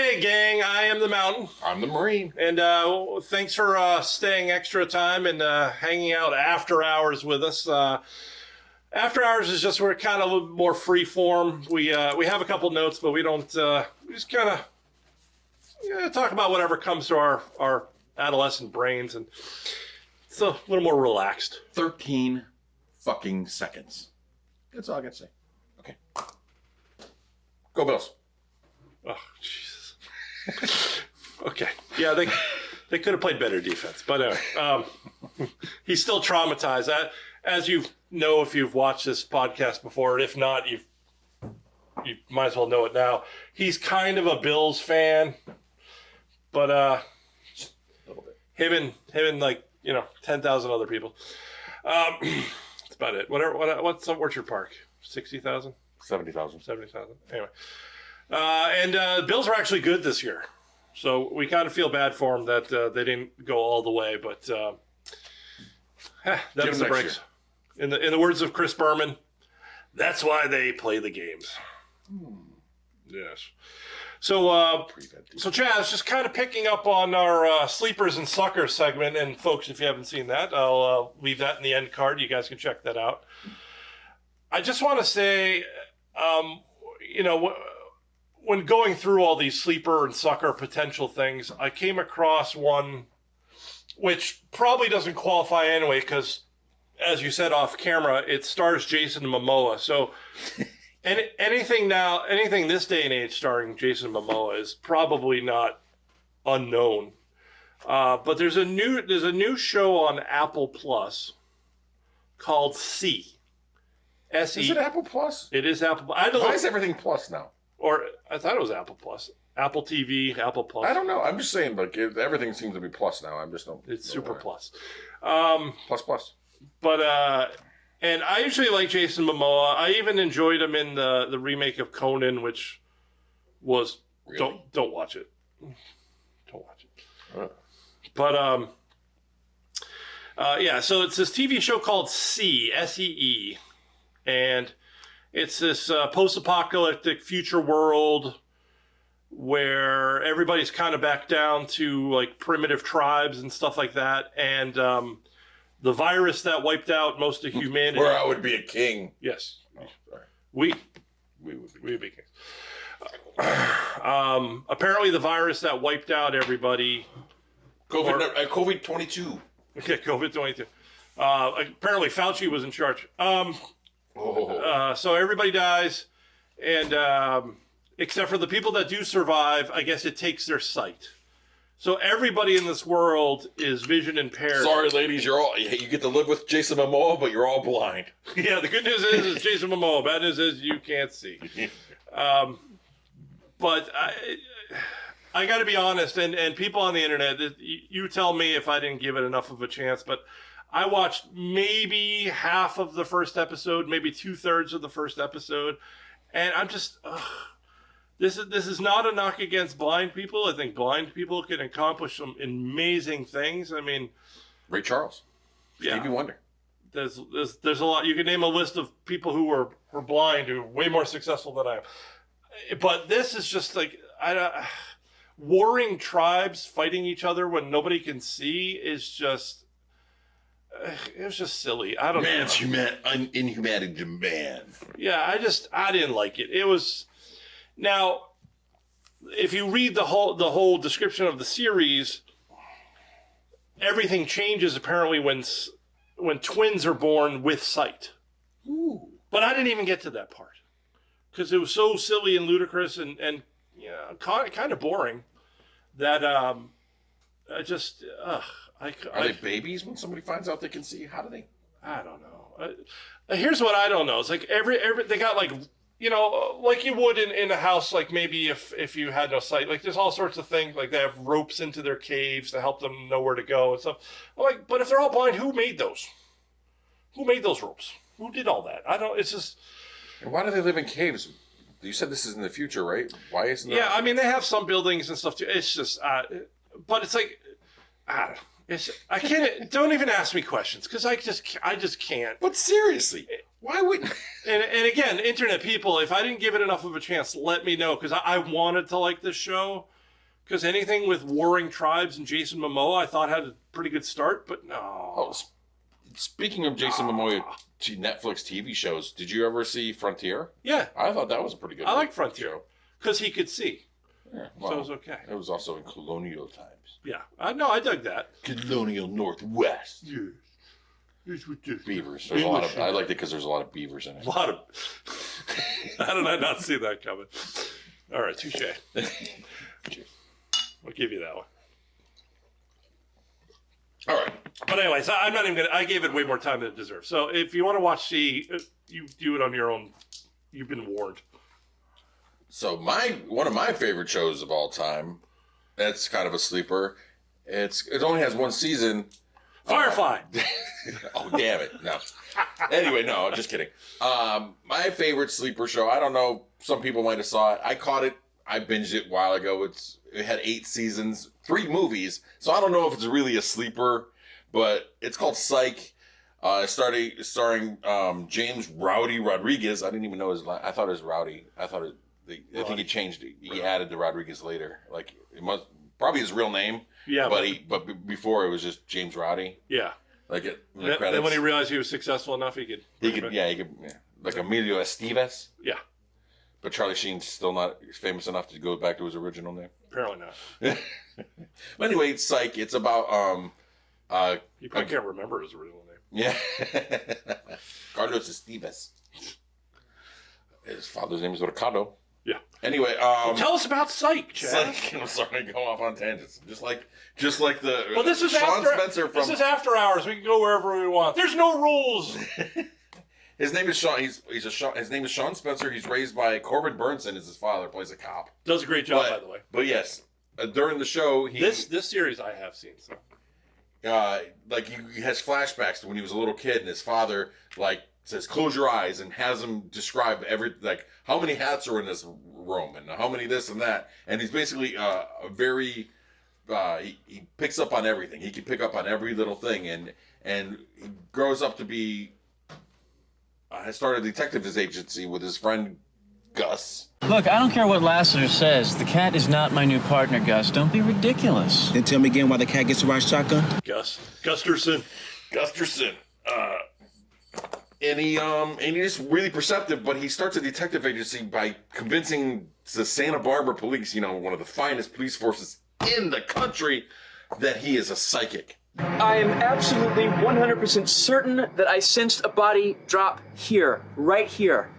Hey, gang, I am the Mountain. I'm the Marine. And thanks for staying extra time and hanging out after hours with us. After hours is just we're kind of a little more free form. We have a couple notes, but we don't. We just kind of talk about whatever comes to our adolescent brains, and it's a little more relaxed. 13 fucking seconds. That's all I got to say. Okay. Go Bills. Oh, Jesus. Okay. Yeah, they could have played better defense, but anyway, he's still traumatized. As you know, if you've watched this podcast before, and if not, you might as well know it now. He's kind of a Bills fan, but a little bit. him and like 10,000 other people. That's about it. What's Orchard Park? 60,000? 70,000. 70,000. Anyway. And the Bills are actually good this year. So we kind of feel bad for them that they didn't go all the way. But that's the breaks. In the words of Chris Berman, that's why they play the games. Yes. So, Chaz, just kind of picking up on our Sleepers and Suckers segment. And, folks, if you haven't seen that, I'll leave that in the end card. You guys can check that out. I just want to say, when going through all these sleeper and sucker potential things, I came across one which probably doesn't qualify anyway because, as you said off camera, it stars Jason Momoa. So anything this day and age starring Jason Momoa is probably not unknown. But there's a new show on Apple Plus called C. S-E. Is it Apple Plus? It is Apple. Why is everything Plus now? Or I thought it was Apple Plus. Apple TV, Apple Plus. I don't know. I'm just saying, like, everything seems to be Plus now. I'm just don't. It's Super Plus. Plus. But, and I usually like Jason Momoa. I even enjoyed him in the remake of Conan, which was, Really? Don't watch it. Don't watch it. Huh. But, yeah, so it's this TV show called C, S-E-E. And it's this post-apocalyptic future world where everybody's kind of back down to like primitive tribes and stuff like that. And the virus that wiped out most of humanity. Where I would be a king. Yes. Oh, sorry. We would be kings. Apparently the virus that wiped out everybody. COVID-22. Yeah, COVID-22. Apparently Fauci was in charge. So everybody dies, and except for the people that do survive, I guess it takes their sight. So everybody in this world is vision impaired. Sorry, ladies, you get to live with Jason Momoa, but you're all blind. Yeah, the good news is it's Jason Momoa. Bad news is you can't see. But I got to be honest, and people on the internet, you tell me if I didn't give it enough of a chance, but I watched maybe half of the first episode, maybe 2/3 of the first episode, and I'm just, this is not a knock against blind people. I think blind people can accomplish some amazing things. I mean, Ray Charles, Stevie Wonder. There's a lot. You can name a list of people who are blind who are way more successful than I am. But this is just like warring tribes fighting each other when nobody can see is just. It was just silly. I don't know. Man's inhumanity to man. Yeah, I didn't like it. It was now. If you read the whole description of the series, everything changes apparently when twins are born with sight. Ooh. But I didn't even get to that part because it was so silly and ludicrous and kind of boring that I just Are they babies when somebody finds out they can see? How do they? I don't know. Here's what I don't know. It's like every they got like like you would in a house, like maybe if you had no sight, like there's all sorts of things, like they have ropes into their caves to help them know where to go and stuff. I'm like, but if they're all blind, who made those? Who made those ropes? Who did all that? I don't. It's just. And why do they live in caves? You said this is in the future, right? Why isn't? Yeah, I mean they have some buildings and stuff too. It's just, but it's like, I don't know. I can't. Don't even ask me questions because I just can't. But seriously, why wouldn't? And again, internet people, if I didn't give it enough of a chance, let me know because I wanted to like this show, Because anything with warring tribes and Jason Momoa, I thought had a pretty good start, but no. Oh, speaking of Jason Momoa Netflix TV shows, did you ever see Frontier? Yeah. I thought that was a pretty good I like Frontier. Because he could see. Yeah, well, so it was okay. It was also in colonial times. Yeah. I dug that. Colonial Northwest. Yes. Here's what this beavers. There's a lot of. I liked it because there's a lot of beavers in it. A lot of. How did I not see that coming? All right, touche. I'll give you that one. All right. But anyways, I'm not even gonna. I gave it way more time than it deserves. So if you want to watch C, you do it on your own. You've been warned. So one of my favorite shows of all time. That's kind of a sleeper. It only has one season. Firefly. Oh, damn it. No. Anyway, no, just kidding. My favorite sleeper show, I don't know, some people might have saw it. I caught it. I binged it a while ago. It had 8 seasons, 3 movies. So I don't know if it's really a sleeper, but it's called Psych. Starring James Rowdy Rodriguez. I didn't even know his last. I thought it was Rowdy. I think he changed it. He added the Rodriguez later. Like, it must probably his real name. Yeah, but before it was just James Rowdy. Yeah, like it. Then when he realized he was successful enough, he could like Emilio Estevez. Yeah, but Charlie Sheen's still not famous enough to go back to his original name. Apparently not. But anyway, it's Psych. It's about he probably can't remember his original name. Yeah, Carlos Estevez. His father's name is Ricardo. Yeah. Anyway, tell us about Psych, Chad. I'm sorry to go off on tangents. Just like the. Well, this is Sean Spencer from. This is After Hours. We can go wherever we want. There's no rules. His name is Sean. His name is Sean Spencer. He's raised by Corbin Burnson. Is his father, plays a cop. Does a great job, by the way. But yes, during the show, this series I have seen. So. Like he has flashbacks to when he was a little kid, and his father says, "Close your eyes," and has him describe how many hats are in this room and how many this and that. And he's basically a very he picks up on everything. He can pick up on every little thing, and he grows up to be. Has started a detective agency with his friend Gus. Look, I don't care what Lassiter says. The cat is not my new partner, Gus. Don't be ridiculous. Then tell me again why the cat gets to ride shotgun. Gusterson. And he's really perceptive, but he starts a detective agency by convincing the Santa Barbara police, one of the finest police forces in the country, that he is a psychic. I am absolutely 100% certain that I sensed a body drop here, right here.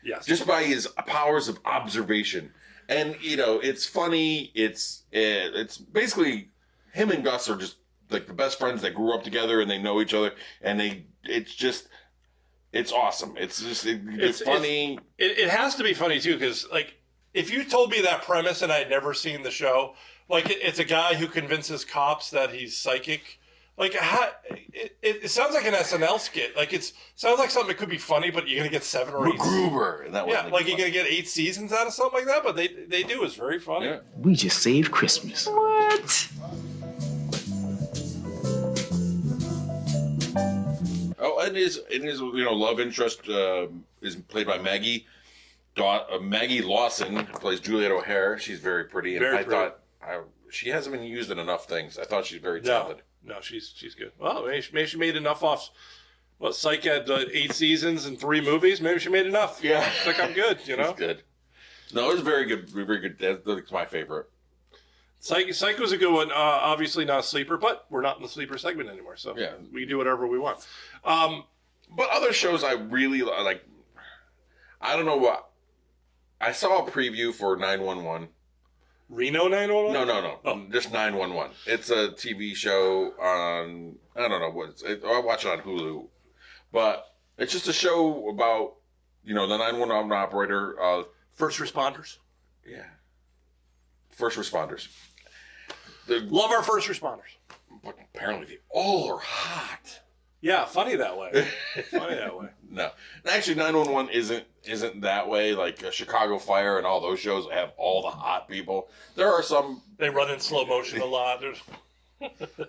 Yes. Just by his powers of observation. And, it's funny. It's basically him and Gus are just like the best friends that grew up together and they know each other. And it's awesome. It's funny. It has to be funny, too, because, if you told me that premise and I had never seen the show, it's a guy who convinces cops that he's psychic. It sounds like an SNL skit. It sounds like something that could be funny, but you're going to get 7 or 8 MacGruber. And that you're going to get 8 seasons out of something like that, but they do. It's very funny. Yeah. We just saved Christmas. What? Oh, and his love interest is played by Maggie. Maggie Lawson plays Juliet O'Hare. She's very pretty, and I thought she hasn't been used in enough things. I thought she's very talented. No, she's good. Well, maybe she made enough off. Well, Psych had 8 seasons and 3 movies. Maybe she made enough. Yeah, it's like I'm good. She's good. No, it was very good. Very good. That's my favorite. Psych was a good one. Obviously not a sleeper, but we're not in the sleeper segment anymore, so yeah, we can do whatever we want. But other shows I really like. I don't know what. I saw a preview for 911. Reno 911? No. Oh. Just 911. It's a TV show on, I don't know what I watch it on Hulu. But it's just a show about, the 911 operator. First responders. Yeah. First responders. Love our first responders. But apparently they all are hot. Yeah, funny that way. No. Actually, 911 isn't that way. Like Chicago Fire and all those shows have all the hot people. There are some... They run in slow motion a lot.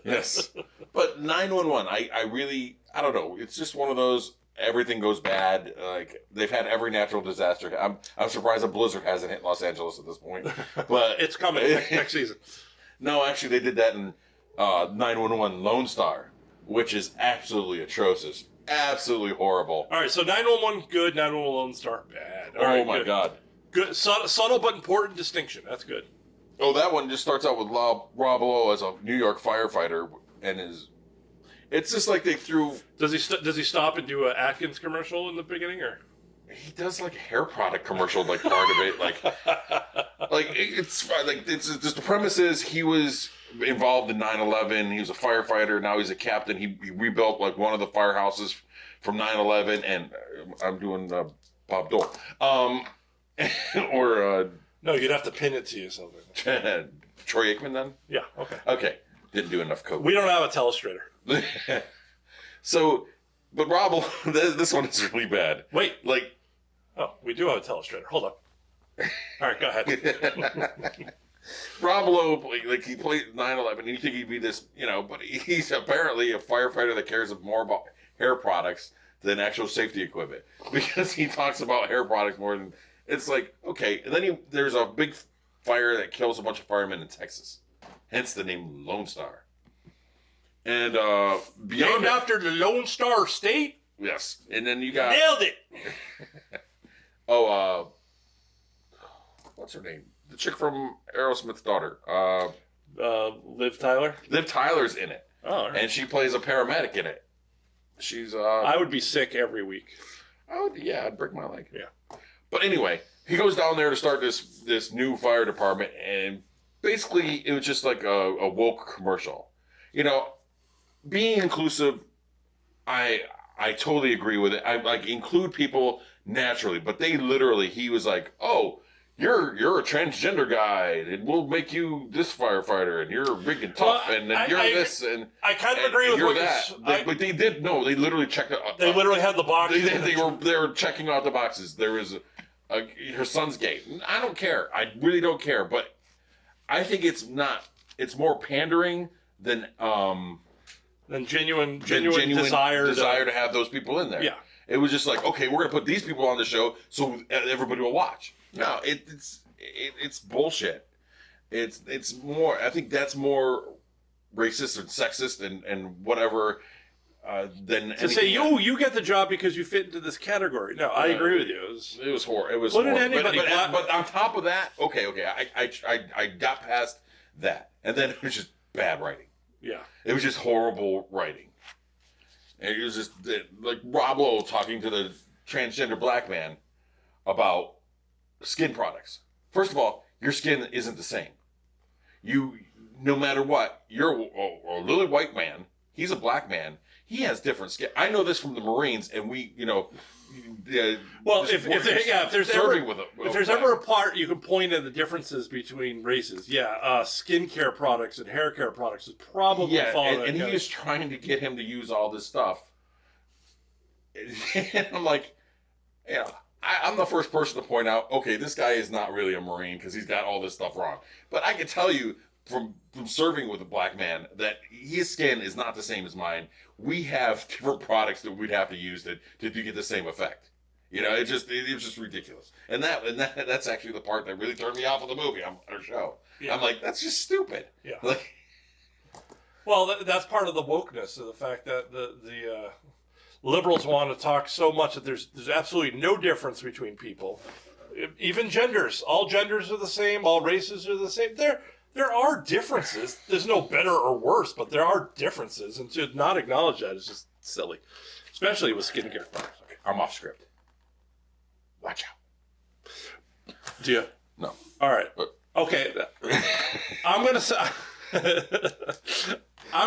Yes. But 911, I really... I don't know. It's just one of those... everything goes bad. Like they've had every natural disaster. I'm surprised a blizzard hasn't hit Los Angeles at this point. But It's coming next season. No, actually, they did that in 911 Lone Star, which is absolutely atrocious, absolutely horrible. All right, so 911 good, 911 Lone Star bad. All Oh right, my good. God. Good, subtle but important distinction. That's good. Oh, that one just starts out with Rob Lowe as a New York firefighter, and it's just like they threw. Does he stop and do an Atkins commercial in the beginning, or? He does like a hair product commercial, like part of it, it's just the premise is he was involved in 9/11. He was a firefighter. Now he's a captain. He rebuilt like one of the firehouses from 9/11, and I'm doing Bob Dole, or No, you'd have to pin it to you something. Troy Aikman. Then Yeah. Okay. okay, didn't do enough coke. We don't have a telestrator. So, but Rob, this one is really bad. Wait. Like. Oh, we do have a telestrator. Hold on. All right, go ahead. Rob Lowe, like he played 9/11, and you think he'd be this, but he's apparently a firefighter that cares more about hair products than actual safety equipment, because he talks about hair products more than it's like okay. And then there's a big fire that kills a bunch of firemen in Texas, hence the name Lone Star. And beyond Named after the Lone Star State. yes, and then you got Nailed it. what's her name? The chick from Aerosmith's daughter. Liv Tyler. Liv Tyler's in it. Oh, all right. And she plays a paramedic in it. She's I would be sick every week. I'd break my leg. Yeah. But anyway, he goes down there to start this new fire department, and basically it was just like a woke commercial. Being inclusive, I totally agree with it. I like include people naturally, but he was like, oh, you're a transgender guy, and we'll make you this firefighter, and you're big and tough, Well, and you're this, and I kind of agree with you're what that. But they did no. They literally checked it. They literally had the box. They were checking out the boxes. There was her son's gay. I don't care. I really don't care. But I think it's not. It's more pandering than genuine desire to have those people in there. Yeah. It was just like, okay, we're gonna put these people on the show so everybody will watch. No, it's bullshit. It's more. I think that's more racist and sexist and whatever than to say you get the job because you fit into this category. No, I agree with you. It was horrible. It was What did horrible. anybody- But on top of that, okay, I got past that, and then it was just bad writing. Yeah. It was just horrible writing. And it was just like Rob Lowe talking to the transgender black man about skin products. First of all, your skin isn't the same. No matter what, you're a lily white man. He's a black man. He has different skin. I know this from the Marines, and we, Well, if there's black. ever a part you can point at the differences between races, skincare products and hair care products is probably falling. And he was trying to get him to use all this stuff. And I'm like, I'm the first person to point out, okay, this guy is not really a Marine because he's got all this stuff wrong. But I can tell you from serving with a black man that his skin is not the same as mine. We have different products that we'd have to use to get the same effect. It was just ridiculous. And that's actually the part that really turned me off of the movie or show. Yeah. I'm like, that's just stupid. Yeah. Like, well, that's part of the wokeness of the fact that the liberals want to talk so much that there's absolutely no difference between people, even genders. All genders are the same. All races are the same. There are differences. There's no better or worse, but there are differences, and to not acknowledge that is just silly, especially with skincare products. okay, I'm off script. Watch out. Do you? No. All right. Okay. I'm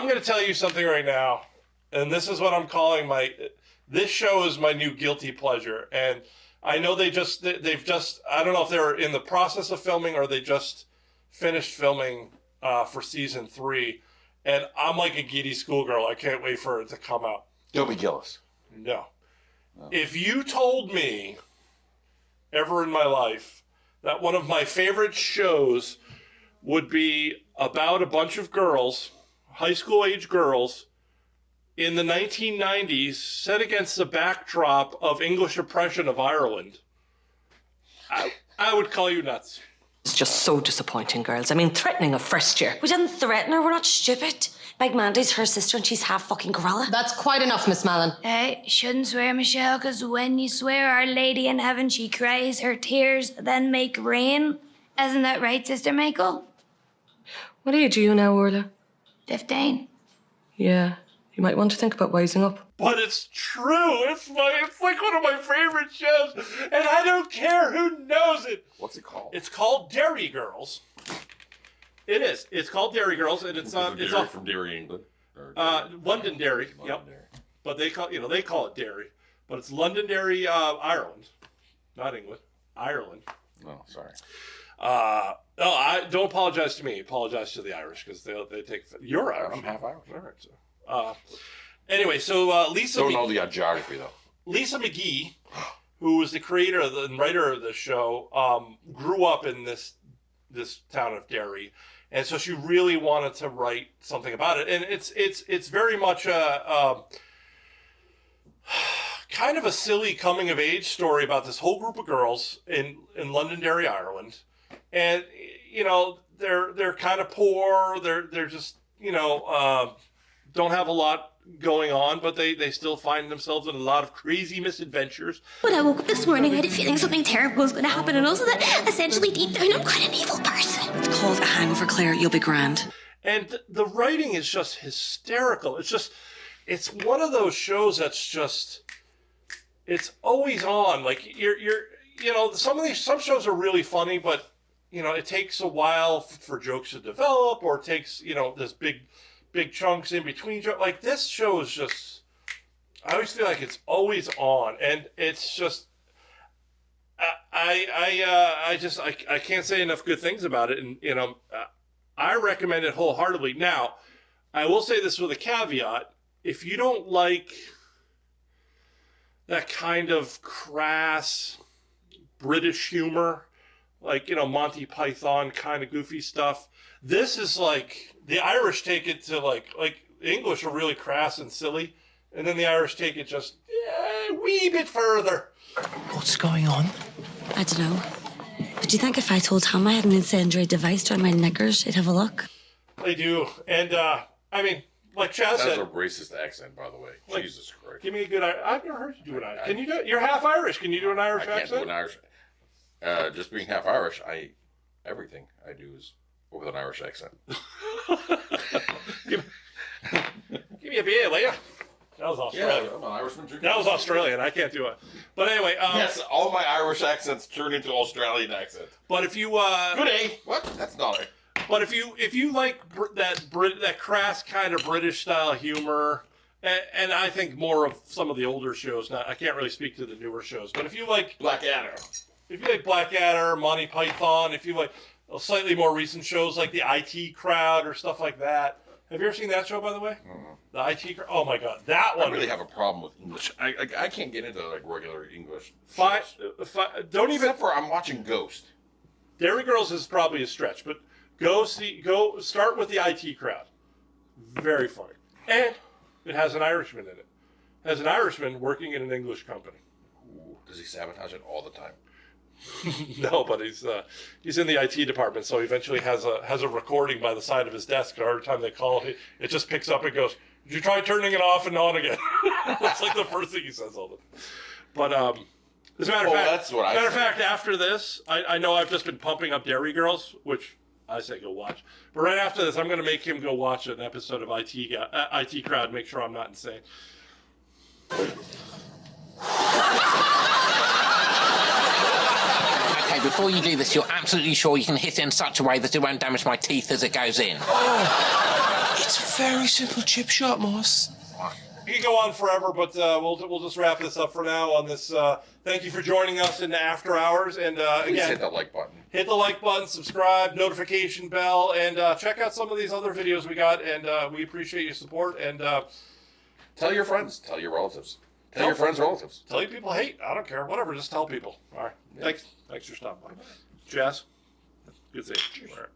gonna tell you something right now, and this is what I'm calling this show is my new guilty pleasure, and I know they've just I don't know if they're in the process of filming or they just finished filming for season 3, and I'm like a giddy schoolgirl. I can't wait for it to come out. Dobie Gillis. No. If you told me ever in my life that one of my favorite shows would be about a bunch of girls, high school age girls, in the 1990s, set against the backdrop of English oppression of Ireland, I would call you nuts. It's just so disappointing, girls. I mean, threatening a first year. We didn't threaten her. We're not stupid. Big Mandy's her sister and she's half fucking gorilla. That's quite enough, Miss Mallon. Hey, shouldn't swear, Michelle, because when you swear Our Lady in Heaven, she cries her tears, then make rain. Isn't that right, Sister Michael? What age are you now, Orla? 15. Yeah, you might want to think about wising up. But it's true. It's like one of my favorite shows, and I don't care who knows it. What's it called? It's called Dairy Girls. It is. It's called Dairy Girls, and it's It's all from Derry, England. London Dairy. London Yep. Dairy. But they call it Dairy, but it's Londonderry, Ireland, not England, Ireland. No, sorry. No, I don't apologize to me. Apologize to the Irish because they take. You're Irish. I'm half Irish. All right. So, anyway, so Lisa. Don't know the geography though. Lisa McGee, who was the creator and writer of the show, grew up in this town of Derry, and so she really wanted to write something about it. And it's very much a kind of a silly coming of age story about this whole group of girls in Londonderry, Ireland, and they're kind of poor. They're just don't have a lot going on, but they still find themselves in a lot of crazy misadventures. When I woke up this morning, I had a feeling something terrible was going to happen, and also that essentially deep down, I'm quite an evil person. It's called a hangover, Claire. You'll be grand. And the writing is just hysterical. It's one of those shows that's just, it's always on. Like some shows are really funny, but it takes a while for jokes to develop, or it takes this big chunks in between. Like this show is just, I always feel like it's always on, and it's just, I can't say enough good things about it, and I recommend it wholeheartedly. Now, I will say this with a caveat: if you don't like that kind of crass British humor, like Monty Python kind of goofy stuff, this is like. The Irish take it to like the English are really crass and silly, and then the Irish take it just a wee bit further. What's going on? I don't know. But do you think if I told Tom I had an incendiary device around my knickers, he'd have a look? They do. And, I mean, like Chaz That's said... a racist accent, by the way. Like, Jesus Christ. Give me a good... I've never heard you do an Irish. Can you do it? You're half Irish. Can you do an Irish I accent? can't do an Irish... just being half Irish, everything I do is with an Irish accent. give me a beer, will you? That was Australian. Yeah, I'm an Irishman. That was Australian. I can't do it. But anyway... yes, all my Irish accents turn into Australian accents. But if you... Good day. What? That's not it. But if you like that crass kind of British style humor, and I think more of some of the older shows. Now I can't really speak to the newer shows, but if you like Blackadder, Monty Python, if you like slightly more recent shows like the IT Crowd or stuff like that. Have you ever seen that show, by the way? Mm-hmm. The IT Crowd. Oh my God, that one. I really have a problem with English. I can't get into like regular English. Don't even. Except for I'm watching Ghost. Dairy Girls is probably a stretch, but go start with the IT Crowd. Very funny, and it has an Irishman in it. It has an Irishman working in an English company. Ooh, does he sabotage it all the time? No, but he's in the IT department, so he eventually has a recording by the side of his desk. And every time they call, it just picks up and goes, "Did you try turning it off and on again?" That's like the first thing he says all the time. But as a matter of fact, that's what I matter of fact, after this, I know I've just been pumping up Dairy Girls, which I say go watch. But right after this, I'm going to make him go watch an episode of IT Crowd. Make sure I'm not insane. Okay, before you do this, you're absolutely sure you can hit it in such a way that it won't damage my teeth as it goes in? It's a very simple chip shot, Moss. We can go on forever, but we'll just wrap this up for now on this. Thank you for joining us in the After Hours. And Please again, hit that like button. Hit the like button, subscribe, notification bell, and check out some of these other videos we got. And we appreciate your support. And tell your friends. Tell your relatives. Tell your friends' relatives. Tell your people hate. I don't care. Whatever. Just tell people. All right. Yeah. Thanks for stopping by. Jazz. Good seeing you. All right.